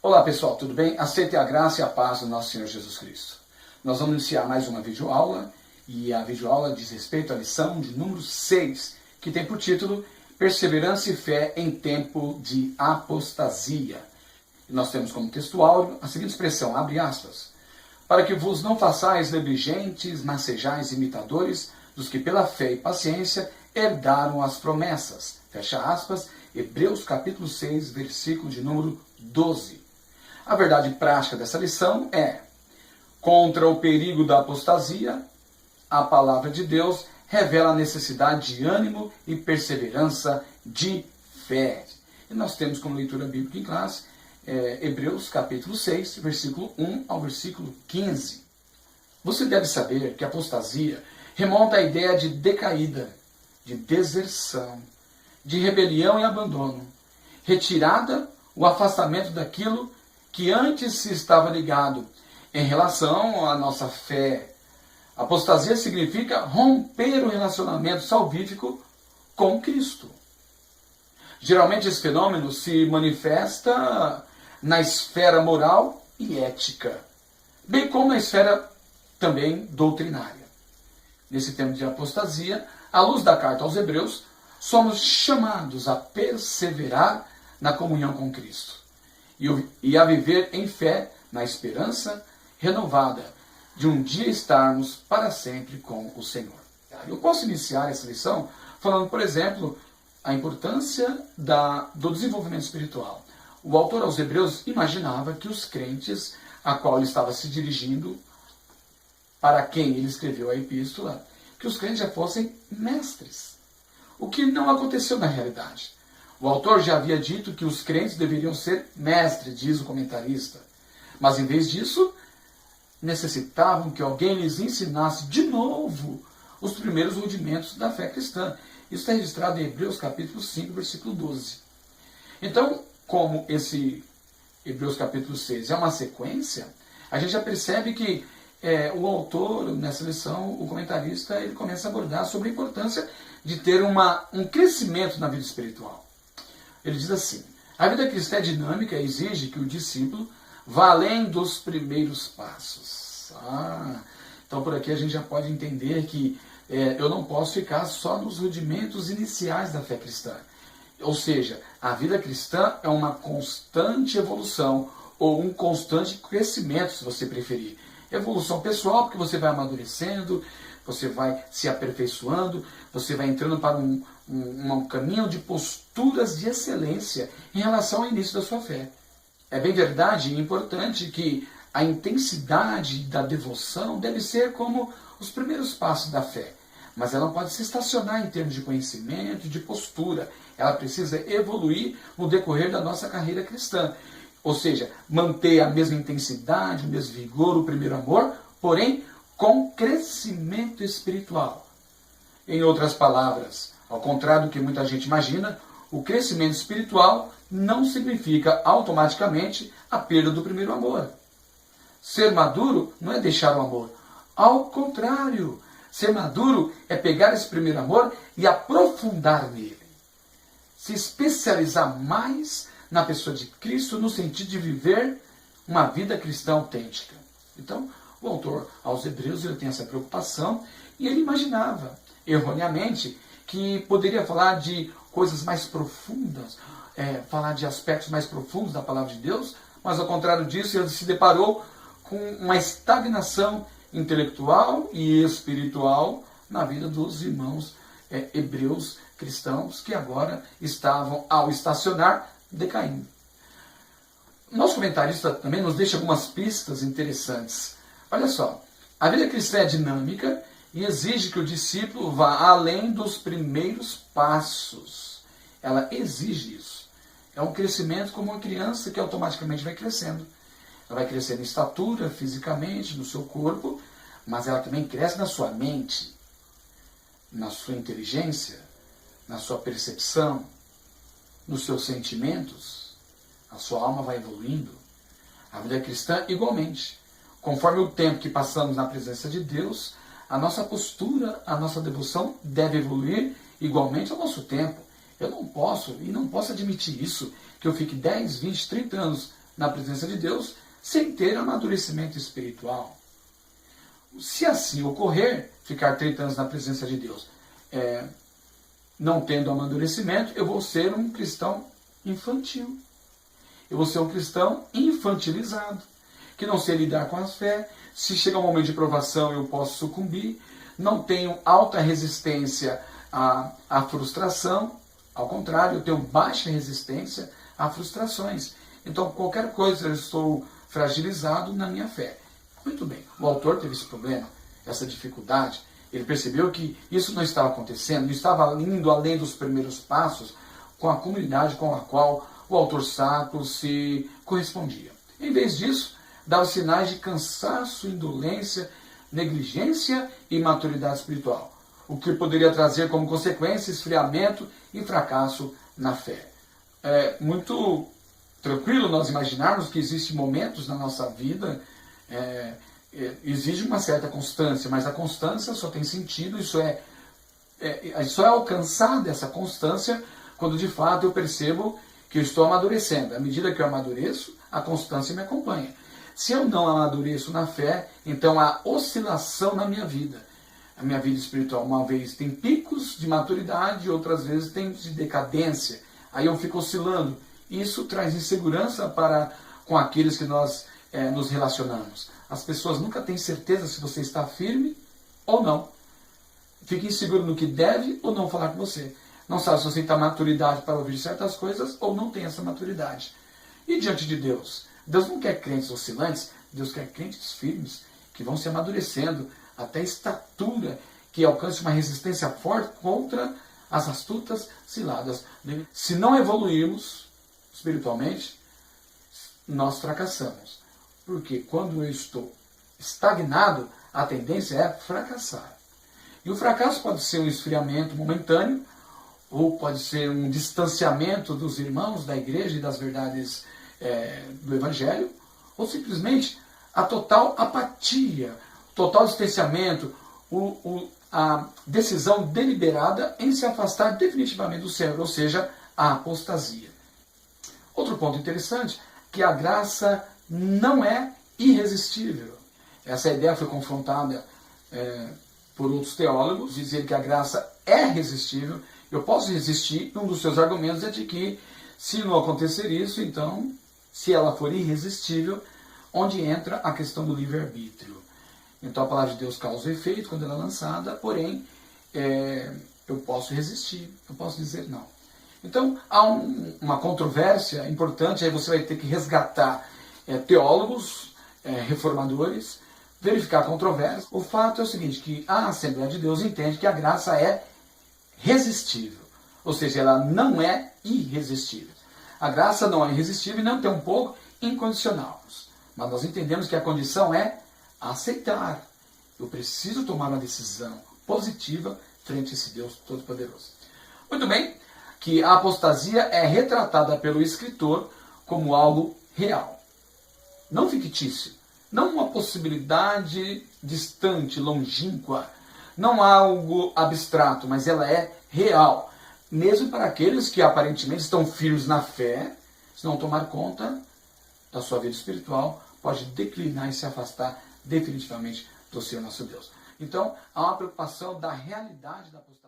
Olá pessoal, tudo bem? Aceite a graça e a paz do nosso Senhor Jesus Cristo. Nós vamos iniciar mais uma videoaula e a videoaula diz respeito à lição de número 6, que tem por título Perseverança e Fé em Tempo de Apostasia. E nós temos como textual a seguinte expressão, abre aspas, para que vos não façais negligentes, mas sejais imitadores dos que pela fé e paciência herdaram as promessas. Fecha aspas, Hebreus capítulo 6, versículo de número 12. A verdade prática dessa lição é: contra o perigo da apostasia, a palavra de Deus revela a necessidade de ânimo e perseverança de fé. E nós temos como leitura bíblica em classe Hebreus capítulo 6, versículo 1 ao versículo 15. Você deve saber que a apostasia remonta à ideia de decaída, de deserção, de rebelião e abandono, retirada, o afastamento daquilo que antes se estava ligado em relação à nossa fé. Apostasia significa romper o relacionamento salvífico com Cristo. Geralmente esse fenômeno se manifesta na esfera moral e ética, bem como na esfera também doutrinária. Nesse tempo de apostasia, à luz da carta aos Hebreus, somos chamados a perseverar na comunhão com Cristo e a viver em fé na esperança renovada de um dia estarmos para sempre com o Senhor. Eu posso iniciar essa lição falando, por exemplo, a importância do desenvolvimento espiritual. O autor aos Hebreus imaginava que os crentes a qual ele estava se dirigindo, para quem ele escreveu a epístola, que os crentes já fossem mestres. O que não aconteceu na realidade. O autor já havia dito que os crentes deveriam ser mestres, diz o comentarista. Mas em vez disso, necessitavam que alguém lhes ensinasse de novo os primeiros rudimentos da fé cristã. Isso está registrado em Hebreus capítulo 5, versículo 12. Então, como esse Hebreus capítulo 6 é uma sequência, a gente já percebe que o autor, nessa lição, o comentarista, ele começa a abordar sobre a importância de ter um crescimento na vida espiritual. Ele diz assim, a vida cristã é dinâmica e exige que o discípulo vá além dos primeiros passos. Então por aqui a gente já pode entender que eu não posso ficar só nos rudimentos iniciais da fé cristã. Ou seja, a vida cristã é uma constante evolução ou um constante crescimento, se você preferir. Evolução pessoal, porque você vai amadurecendo, você vai se aperfeiçoando, você vai entrando para um caminho de posturas de excelência em relação ao início da sua fé. É bem verdade e importante que a intensidade da devoção deve ser como os primeiros passos da fé. Mas ela não pode se estacionar em termos de conhecimento, de postura. Ela precisa evoluir no decorrer da nossa carreira cristã. Ou seja, manter a mesma intensidade, o mesmo vigor, o primeiro amor, porém com crescimento espiritual. Em outras palavras, ao contrário do que muita gente imagina, o crescimento espiritual não significa automaticamente a perda do primeiro amor. Ser maduro não é deixar o amor. Ao contrário, ser maduro é pegar esse primeiro amor e aprofundar nele. Se especializar mais na pessoa de Cristo no sentido de viver uma vida cristã autêntica. Então, o autor aos Hebreus ele tem essa preocupação e ele imaginava, erroneamente, que poderia falar de coisas mais profundas, falar de aspectos mais profundos da palavra de Deus, mas ao contrário disso ele se deparou com uma estagnação intelectual e espiritual na vida dos irmãos hebreus cristãos que agora estavam, ao estacionar, decaindo. Nosso comentarista também nos deixa algumas pistas interessantes. Olha só, a vida cristã é dinâmica e exige que o discípulo vá além dos primeiros passos. Ela exige isso. É um crescimento como uma criança que automaticamente vai crescendo. Ela vai crescendo em estatura, fisicamente, no seu corpo, mas ela também cresce na sua mente, na sua inteligência, na sua percepção, nos seus sentimentos. A sua alma vai evoluindo. A vida cristã, igualmente. Conforme o tempo que passamos na presença de Deus, a nossa postura, a nossa devoção deve evoluir igualmente ao nosso tempo. Eu não posso admitir isso, que eu fique 10, 20, 30 anos na presença de Deus sem ter amadurecimento espiritual. Se assim ocorrer, ficar 30 anos na presença de Deus, não tendo amadurecimento, eu vou ser um cristão infantil. Eu vou ser um cristão infantilizado, que não sei lidar com as fé. Se chegar um momento de provação, eu posso sucumbir. Não tenho alta resistência à frustração. Ao contrário, eu tenho baixa resistência a frustrações. Então, qualquer coisa, eu estou fragilizado na minha fé. Muito bem, o autor teve esse problema, essa dificuldade. Ele percebeu que isso não estava acontecendo, não estava indo além dos primeiros passos com a comunidade com a qual o autor sacro se correspondia. Em vez disso, dava sinais de cansaço, indolência, negligência e imaturidade espiritual, o que poderia trazer como consequência esfriamento e fracasso na fé. É muito tranquilo nós imaginarmos que existem momentos na nossa vida, exige uma certa constância, mas a constância só tem sentido, só é alcançada essa constância quando de fato eu percebo que eu estou amadurecendo. À medida que eu amadureço, a constância me acompanha. Se eu não amadureço na fé, então há oscilação na minha vida. A minha vida espiritual, uma vez tem picos de maturidade, outras vezes tem de decadência. Aí eu fico oscilando. Isso traz insegurança com aqueles que nós nos relacionamos. As pessoas nunca têm certeza se você está firme ou não. Fica inseguro no que deve ou não falar com você. Não sabe se você tem maturidade para ouvir certas coisas ou não tem essa maturidade. E diante de Deus? Deus não quer crentes oscilantes, Deus quer crentes firmes, que vão se amadurecendo até a estatura, que alcance uma resistência forte contra as astutas ciladas. Se não evoluirmos espiritualmente, nós fracassamos. Porque quando eu estou estagnado, a tendência é fracassar. E o fracasso pode ser um esfriamento momentâneo, ou pode ser um distanciamento dos irmãos da igreja e das verdades do Evangelho, ou simplesmente a total apatia, total distanciamento, a decisão deliberada em se afastar definitivamente do Senhor, ou seja, a apostasia. Outro ponto interessante, que a graça não é irresistível. Essa ideia foi confrontada por outros teólogos, dizer que a graça é resistível. Eu posso resistir, um dos seus argumentos é de que, se não acontecer isso, então, se ela for irresistível, onde entra a questão do livre-arbítrio. Então a palavra de Deus causa efeito quando ela é lançada, porém, eu posso resistir, eu posso dizer não. Então há uma controvérsia importante, aí você vai ter que resgatar teólogos, reformadores, verificar a controvérsia. O fato é o seguinte, que a Assembleia de Deus entende que a graça é resistível, ou seja, ela não é irresistível. A graça não é irresistível e não tem um pouco incondicional. Mas nós entendemos que a condição é aceitar. Eu preciso tomar uma decisão positiva frente a esse Deus Todo-Poderoso. Muito bem, que a apostasia é retratada pelo escritor como algo real, não fictício, não uma possibilidade distante, longínqua, não algo abstrato, mas ela é real. Mesmo para aqueles que aparentemente estão firmes na fé, se não tomar conta da sua vida espiritual, pode declinar e se afastar definitivamente do Senhor nosso Deus. Então, há uma preocupação da realidade da apostasia.